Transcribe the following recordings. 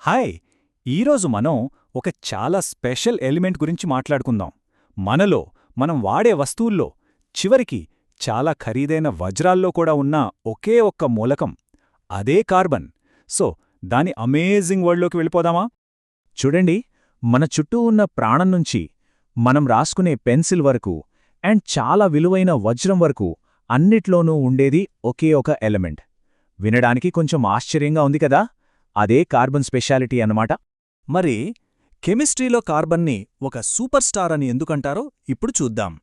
Hi! ఈరోజు మనం ఒక చాలా స్పెషల్ ఎలిమెంట్ గురించి మాట్లాడుకుందాం. మనలో, మనం వాడే వస్తువుల్లో, చివరికి చాలా ఖరీదైన వజ్రాల్లో కూడా ఉన్న ఒకే ఒక్క మూలకం. అదే కార్బన్. సో, దాని అమేజింగ్ వరల్డ్లోకి వెళ్ళిపోదామా? చూడండి, మన చుట్టూ ఉన్న ప్రాణం నుంచి, మనం రాసుకునే పెన్సిల్ వరకు, అండ్ చాలా విలువైన వజ్రం వరకు అన్నిట్లోనూ ఉండేది ఒకే ఒక ఎలిమెంట్. వినడానికి కొంచెం ఆశ్చర్యంగా ఉంది కదా? అదే కార్బన్ స్పెషాలిటీ అన్నమాట. మరి కెమిస్ట్రీలో కార్బన్ని ఒక సూపర్ స్టార్ అని ఎందుకంటారో ఇప్పుడు చూద్దాం.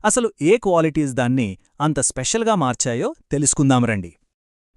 అసలు ఏ క్వాలిటీస్ దాన్ని అంత స్పెషల్గా మార్చాయో తెలుసుకుందాం రండి.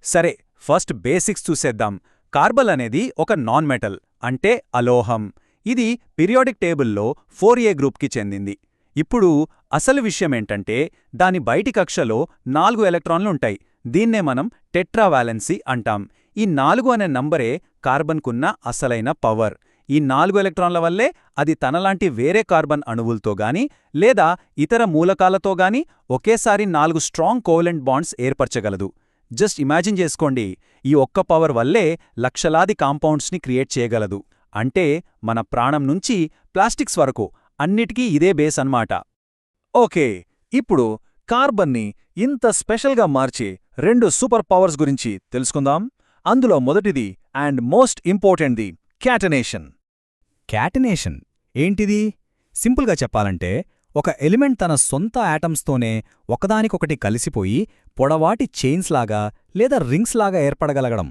సరే, ఫస్ట్ బేసిక్స్ చూసేద్దాం. కార్బన్ అనేది ఒక నాన్ మెటల్, అంటే అలోహం. ఇది పీరియాడిక్ టేబుల్లో 4A గ్రూప్కి చెందింది. ఇప్పుడు అసలు విషయమేంటంటే, దాని బయటి కక్షలో 4 ఎలక్ట్రాన్లుంటాయి. దీన్నే మనం టెట్రావాలెన్సీ అంటాం. ఈ 4 అనే నంబరే కార్బన్కున్న అసలైన పవర్. ఈ 4 ఎలక్ట్రాన్ల వల్లే అది తనలాంటి వేరే కార్బన్ అణువులతో గాని లేదా ఇతర మూలకాలతో గాని ఒకేసారి 4 స్ట్రాంగ్ కోవలెంట్ బాండ్స్ ఏర్పరచగలదు. జస్ట్ ఇమాజిన్ చేసుకోండి, ఈ ఒక్క పవర్ వల్లే లక్షలాది కాంపౌండ్స్ని క్రియేట్ చేయగలదు. అంటే మన ప్రాణం నుంచి ప్లాస్టిక్స్ వరకు అన్నిటికీ ఇదే బేస్ అన్నమాట. ఓకే, ఇప్పుడు కార్బన్ని ఇంత స్పెషల్గా మార్చే 2 సూపర్ పవర్స్ గురించి తెలుసుకుందాం. అందులో మొదటిది అండ్ మోస్ట్ ఇంపార్టెంట్ది క్యాటనేషన్. క్యాటనేషన్ ఏంటిది? సింపుల్గా చెప్పాలంటే, ఒక ఎలిమెంట్ తన సొంత యాటమ్స్తోనే ఒకదానికొకటి కలిసిపోయి పొడవాటి చైన్స్లాగా లేదా రింగ్స్లాగా ఏర్పడగలగడం.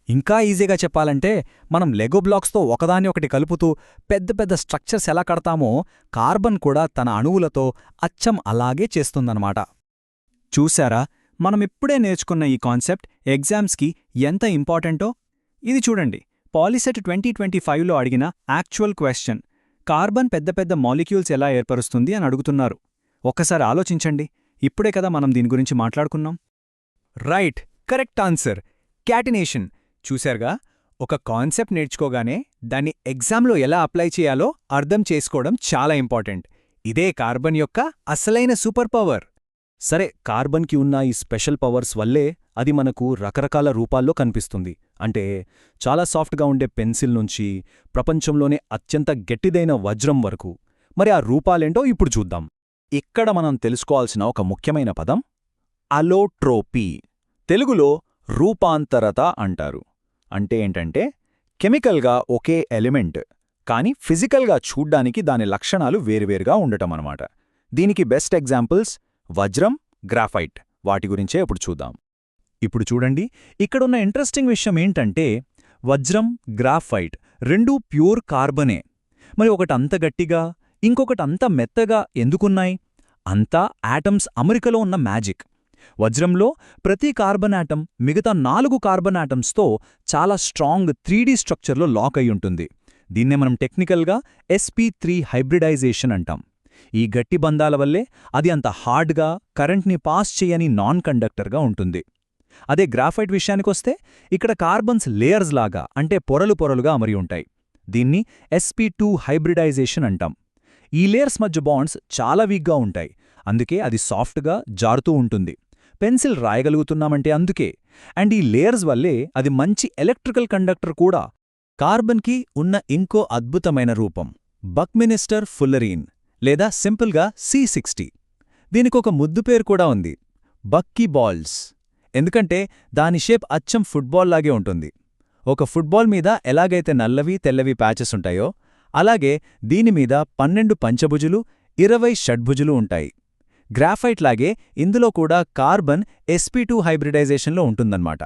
ఇంకా ఈజీగా చెప్పాలంటే, మనం లెగో బ్లాక్స్తో ఒకదాన్ని ఒకటి కలుపుతూ పెద్ద పెద్ద స్ట్రక్చర్స్ ఎలా కడతామో, కార్బన్ కూడా తన అణువులతో అచ్చం అలాగే చేస్తుందన్నమాట. చూశారా, మనమిప్పుడే నేర్చుకున్న ఈ కాన్సెప్ట్ ఎగ్జామ్స్కి ఎంత ఇంపార్టెంటో? ఇది చూడండి, పాలిసెట్ 2025లో అడిగిన యాక్చువల్ క్వశ్చన్. కార్బన్ పెద్ద పెద్ద మాలిక్యూల్స్ ఎలా ఏర్పరుస్తుంది అని అడుగుతున్నారు. ఒక్కసారి ఆలోచించండి, ఇప్పుడే కదా మనం దీని గురించి మాట్లాడుకున్నాం. Right, correct answer, catenation. చూశారుగా, ఒక కాన్సెప్ట్ నేర్చుకోగానే దాన్ని ఎగ్జామ్లో ఎలా అప్లై చేయాలో అర్థం చేసుకోవడం చాలా ఇంపార్టెంట్. ఇదే కార్బన్ యొక్క అసలైన సూపర్ పవర్. సరే, కార్బన్కి ఉన్న ఈ స్పెషల్ పవర్స్ వల్లే అది మనకు రకరకాల రూపాల్లో కనిపిస్తుంది. అంటే చాలా సాఫ్ట్గా ఉండే పెన్సిల్ నుంచి ప్రపంచంలోనే అత్యంత గట్టిదైన వజ్రం వరకు. మరి ఆ రూపాలేంటో ఇప్పుడు చూద్దాం. ఇక్కడ మనం తెలుసుకోవాల్సిన ఒక ముఖ్యమైన పదం అలోట్రోపీ. తెలుగులో రూపాంతరత అంటారు. అంటే ఏంటంటే, కెమికల్గా ఒకే ఎలిమెంట్, కానీ ఫిజికల్గా చూడ్డానికి దాని లక్షణాలు వేరువేరుగా ఉండటమన్నమాట. దీనికి బెస్ట్ ఎగ్జాంపుల్స్ వజ్రం, గ్రాఫైట్. వాటి గురించే ఇప్పుడు చూద్దాం. ఇప్పుడు చూడండి, ఇక్కడున్న ఇంట్రెస్టింగ్ విషయం ఏంటంటే, వజ్రం, గ్రాఫైట్ రెండూ ప్యూర్ కార్బనే. మరి ఒకటంత గట్టిగా, ఇంకొకటంత మెత్తగా ఎందుకున్నాయి? అంతా యాటమ్స్ అమరికలో ఉన్న మ్యాజిక్. వజ్రంలో ప్రతి కార్బన్ యాటమ్ మిగతా 4 కార్బన్ యాటమ్స్తో చాలా స్ట్రాంగ్ 3D స్ట్రక్చర్లో లాక్ అయ్యుంటుంది. దీన్నే మనం టెక్నికల్గా sp3 హైబ్రిడైజేషన్ అంటాం. ఈ గట్టి బంధాల వల్లే అది అంత హార్డ్గా, కరెంట్ని పాస్ చేయని నాన్ కండక్టర్గా ఉంటుంది. అదే గ్రాఫైట్ విషయానికొస్తే, ఇక్కడ కార్బన్స్ లేయర్స్ లాగా, అంటే పొరలు పొరలుగా అమరి ఉంటాయి. దీన్ని sp2 హైబ్రిడైజేషన్ అంటాం. ఈ లేయర్స్ మధ్య బాండ్స్ చాలా వీక్గా ఉంటాయి. అందుకే అది సాఫ్ట్గా జారుతూ ఉంటుంది. పెన్సిల్ రాయగలుగుతున్నామంటే అందుకే. అండ్ ఈ లేయర్స్ వల్లే అది మంచి ఎలక్ట్రికల్ కండక్టర్ కూడా. కార్బన్కి ఉన్న ఇంకో అద్భుతమైన రూపం బక్మినిస్టర్ ఫుల్లరీన్, లేదా సింపుల్గా C60. దీనికొక ముద్దు పేరు కూడా ఉంది, బక్కీ బాల్స్. ఎందుకంటే దాని షేప్ అచ్చం ఫుట్బాల్లాగే ఉంటుంది. ఒక ఫుట్బాల్ మీద ఎలాగైతే నల్లవి తెల్లవి ప్యాచెస్ ఉంటాయో, అలాగే దీనిమీద 12 పంచభుజులు, 20 షడ్భుజులు ఉంటాయి. గ్రాఫైట్ లాగే ఇందులో కూడా కార్బన్ sp2 హైబ్రిడైజేషన్లో ఉంటుందన్నమాట.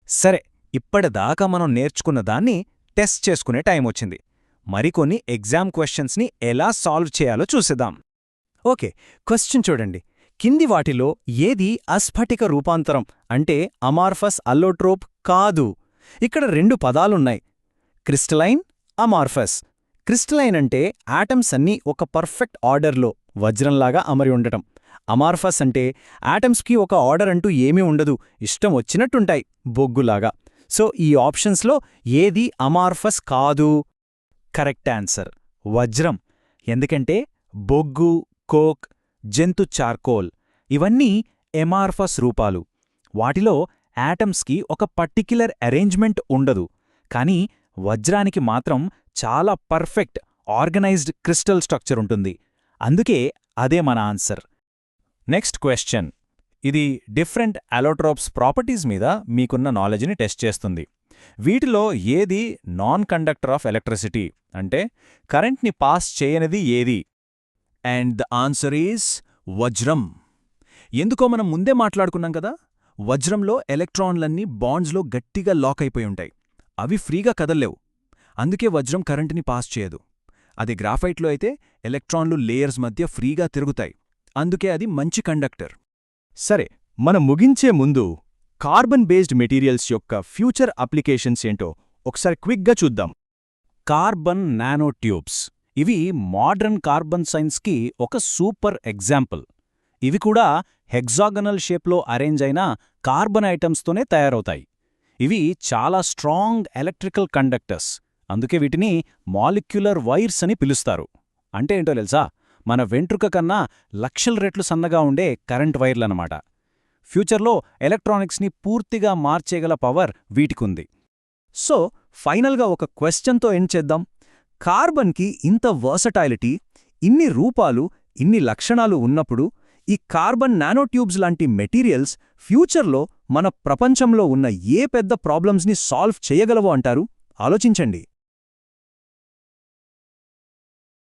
సరే, ఇప్పటిదాకా మనం నేర్చుకున్న దాన్ని టెస్ట్ చేసుకునే టైం వచ్చింది. మరికొన్ని ఎగ్జామ్ క్వశ్చన్స్ని ఎలా సాల్వ్ చేయాలో చూసేద్దాం. ఓకే, క్వశ్చన్ చూడండి. కింది వాటిలో ఏది అస్ఫటిక రూపాంతరం, అంటే అమార్ఫస్ అల్లోట్రోప్ కాదు? ఇక్కడ 2 పదాలున్నాయి, క్రిస్టలైన్, అమార్ఫస్. క్రిస్టలైన్ అంటే యాటమ్స్ అన్నీ ఒక పర్ఫెక్ట్ ఆర్డర్లో వజ్రంలాగా అమరి ఉండటం. అమార్ఫస్ అంటే యాటమ్స్కి ఒక ఆర్డర్ అంటూ ఏమీ ఉండదు, ఇష్టం వచ్చినట్టుంటాయి, బొగ్గులాగా. సో ఈ ఆప్షన్స్లో ఏది అమార్ఫస్ కాదు? కరెక్ట్ ఆన్సర్ వజ్రం. ఎందుకంటే బొగ్గు, కోక్, జంతు చార్కోల్ ఇవన్నీ ఎమార్ఫస్ రూపాలు. వాటిలో యాటమ్స్కి ఒక పర్టిక్యులర్ అరేంజ్మెంట్ ఉండదు, కానీ వజ్రానికి మాత్రం చాలా పర్ఫెక్ట్ ఆర్గనైజ్డ్ క్రిస్టల్ స్ట్రక్చర్ ఉంటుంది. అందుకే అదే మన ఆన్సర్. Next question. ఇది డిఫరెంట్ అలోట్రోప్స్ ప్రాపర్టీస్ మీద మీకున్న నాలెడ్జ్ని టెస్ట్ చేస్తుంది. వీటిలో ఏది నాన్ కండక్టర్ ఆఫ్ ఎలక్ట్రిసిటీ, అంటే కరెంట్ని పాస్ చేయనిది ఏది? అండ్ ద ఆన్సర్ ఈజ్ వజ్రం. ఎందుకో మనం ముందే మాట్లాడుకున్నాం కదా, వజ్రంలో ఎలక్ట్రాన్లన్నీ బాండ్స్లో గట్టిగా లాక్ అయిపోయి ఉంటాయి. అవి ఫ్రీగా కదల్లేవు. అందుకే వజ్రం కరెంటుని పాస్ చేయదు. అది గ్రాఫైట్లో అయితే ఎలక్ట్రాన్లు లేయర్స్ మధ్య ఫ్రీగా తిరుగుతాయి. అందుకే అది మంచి కండక్టర్. సరే, మనం ముగించే ముందు కార్బన్ బేస్డ్ మెటీరియల్స్ యొక్క ఫ్యూచర్ అప్లికేషన్స్ ఏంటో ఒకసారి క్విక్గా చూద్దాం. Carbon nano tubes. ఇవి మోడర్న్ కార్బన్ సైన్స్కి ఒక సూపర్ ఎగ్జాంపుల్. ఇవి కూడా హెక్సాగనల్ షేప్లో అరేంజ్ అయిన కార్బన్ ఐటమ్స్తోనే తయారవుతాయి. ఇవి చాలా స్ట్రాంగ్ ఎలక్ట్రికల్ కండక్టర్స్. అందుకే వీటిని మాలిక్యులర్ వైర్స్ అని పిలుస్తారు. అంటే ఏంటో తెలుసా? మన వెంట్రుక కన్నా లక్షల రెట్లు సన్నగా ఉండే కరెంట్ వైర్లన్నమాట. ఫ్యూచర్లో ఎలక్ట్రానిక్స్ని పూర్తిగా మార్చేగల పవర్ వీటికుంది. సో ఫైనల్గా ఒక క్వశ్చన్తో ఎండ్ చేద్దాం. కార్బన్కి ఇంత వర్సటైలిటీ, ఇన్ని రూపాలు, ఇన్ని లక్షణాలు ఉన్నప్పుడు ఈ కార్బన్ నానోట్యూబ్స్ లాంటి మెటీరియల్స్ ఫ్యూచర్లో మన ప్రపంచంలో ఉన్న ఏ పెద్ద ప్రాబ్లమ్స్ని సాల్వ్ చేయగలవో అంటారు? ఆలోచించండి.